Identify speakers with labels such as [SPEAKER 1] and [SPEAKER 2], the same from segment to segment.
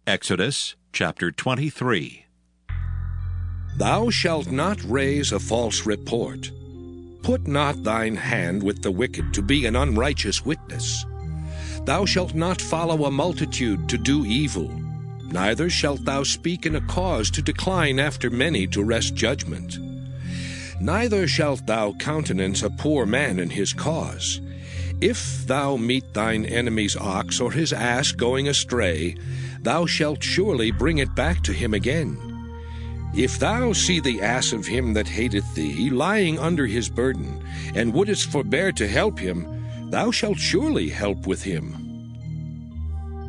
[SPEAKER 1] Exodus chapter 23.
[SPEAKER 2] Thou shalt not raise a false report. Put not thine hand with the wicked to be an unrighteous witness. Thou shalt not follow a multitude to do evil, neither shalt thou speak in a cause to decline after many to wrest judgment. Neither shalt thou countenance a poor man in his cause. If thou meet thine enemy's ox or his ass going astray, thou shalt surely bring it back to him again. If thou see the ass of him that hateth thee lying under his burden, and wouldest forbear to help him, thou shalt surely help with him.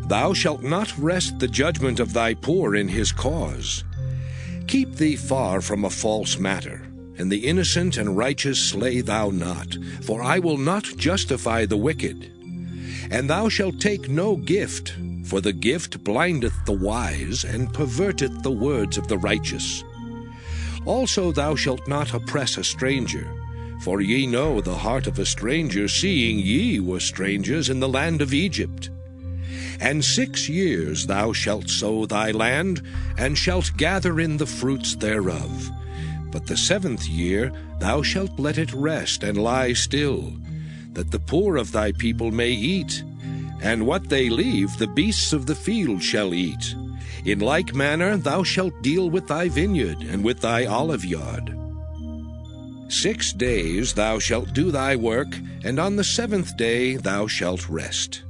[SPEAKER 2] Thou shalt not wrest the judgment of thy poor in his cause. Keep thee far from a false matter, and the innocent and righteous slay thou not, for I will not justify the wicked. And thou shalt take no gift, for the gift blindeth the wise, and perverteth the words of the righteous. Also thou shalt not oppress a stranger, for ye know the heart of a stranger, seeing ye were strangers in the land of Egypt. And 6 years thou shalt sow thy land, and shalt gather in the fruits thereof. But the 7th year thou shalt let it rest and lie still, that the poor of thy people may eat, and what they leave the beasts of the field shall eat. In like manner thou shalt deal with thy vineyard and with thy oliveyard. 6 days thou shalt do thy work, and on the 7th day thou shalt rest,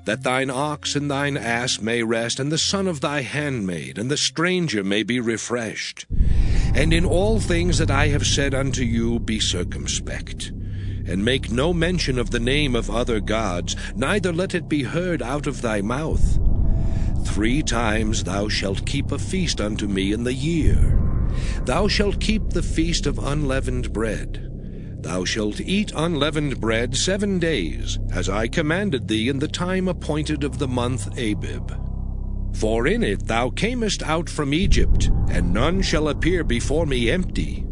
[SPEAKER 2] that thine ox and thine ass may rest, and the son of thy handmaid, and the stranger may be refreshed. And in all things that I have said unto you be circumspect, and make no mention of the name of other gods, neither let it be heard out of thy mouth. 3 times thou shalt keep a feast unto me in the year. Thou shalt keep the feast of unleavened bread. Thou shalt eat unleavened bread 7 days, as I commanded thee in the time appointed of the month Abib. For in it thou camest out from Egypt, and none shall appear before me empty.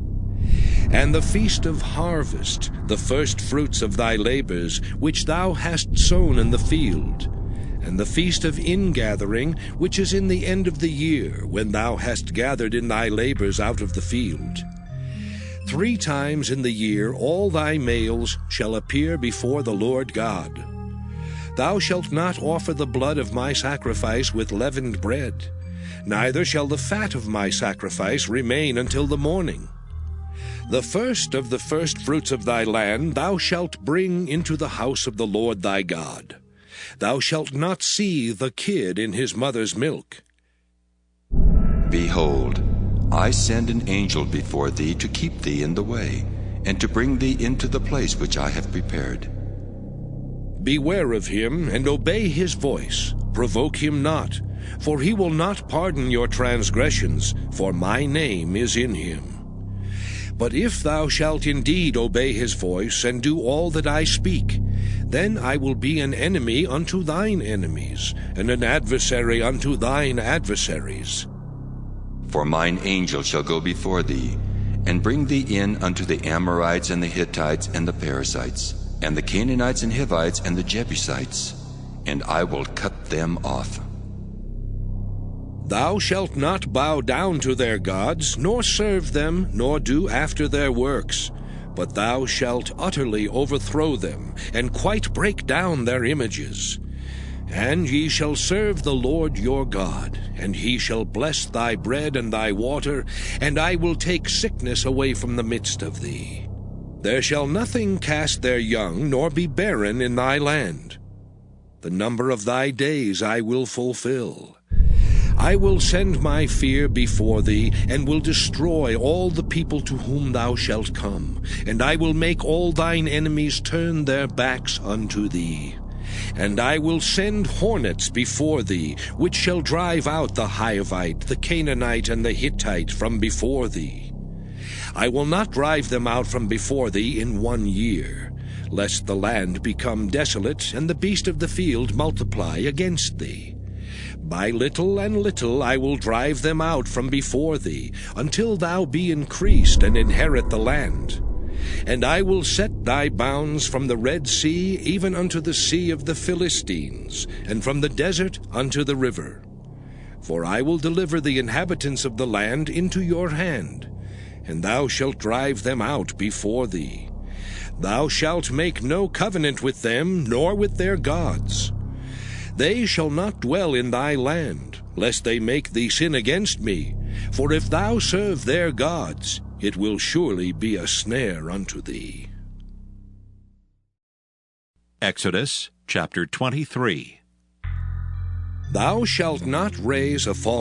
[SPEAKER 2] And the feast of harvest, the first fruits of thy labors, which thou hast sown in the field, and the feast of ingathering, which is in the end of the year, when thou hast gathered in thy labors out of the field. 3 times in the year all thy males shall appear before the Lord God. Thou shalt not offer the blood of my sacrifice with leavened bread, neither shall the fat of my sacrifice remain until the morning. The first of the firstfruits of thy land thou shalt bring into the house of the Lord thy God. Thou shalt not see the kid in his mother's milk.
[SPEAKER 3] Behold, I send an angel before thee to keep thee in the way, and to bring thee into the place which I have prepared.
[SPEAKER 2] Beware of him, and obey his voice. Provoke him not, for he will not pardon your transgressions, for my name is in him. But if thou shalt indeed obey his voice, and do all that I speak, then I will be an enemy unto thine enemies, and an adversary unto thine adversaries.
[SPEAKER 3] For mine angel shall go before thee, and bring thee in unto the Amorites, and the Hittites, and the Perizzites, and the Canaanites, and Hivites, and the Jebusites, and I will cut them off.
[SPEAKER 2] Thou shalt not bow down to their gods, nor serve them, nor do after their works, but thou shalt utterly overthrow them, and quite break down their images. And ye shall serve the Lord your God, and he shall bless thy bread and thy water, and I will take sickness away from the midst of thee. There shall nothing cast their young, nor be barren in thy land. The number of thy days I will fulfill. I will send my fear before thee, and will destroy all the people to whom thou shalt come, and I will make all thine enemies turn their backs unto thee. And I will send hornets before thee, which shall drive out the Hivite, the Canaanite, and the Hittite from before thee. I will not drive them out from before thee in 1 year, lest the land become desolate, and the beast of the field multiply against thee. By little and little I will drive them out from before thee, until thou be increased and inherit the land. And I will set thy bounds from the Red Sea even unto the sea of the Philistines, and from the desert unto the river. For I will deliver the inhabitants of the land into your hand, and thou shalt drive them out before thee. Thou shalt make no covenant with them, nor with their gods. They shall not dwell in thy land, lest they make thee sin against me. For if thou serve their gods, it will surely be a snare unto thee.
[SPEAKER 1] Exodus chapter 23.
[SPEAKER 2] Thou shalt not raise a false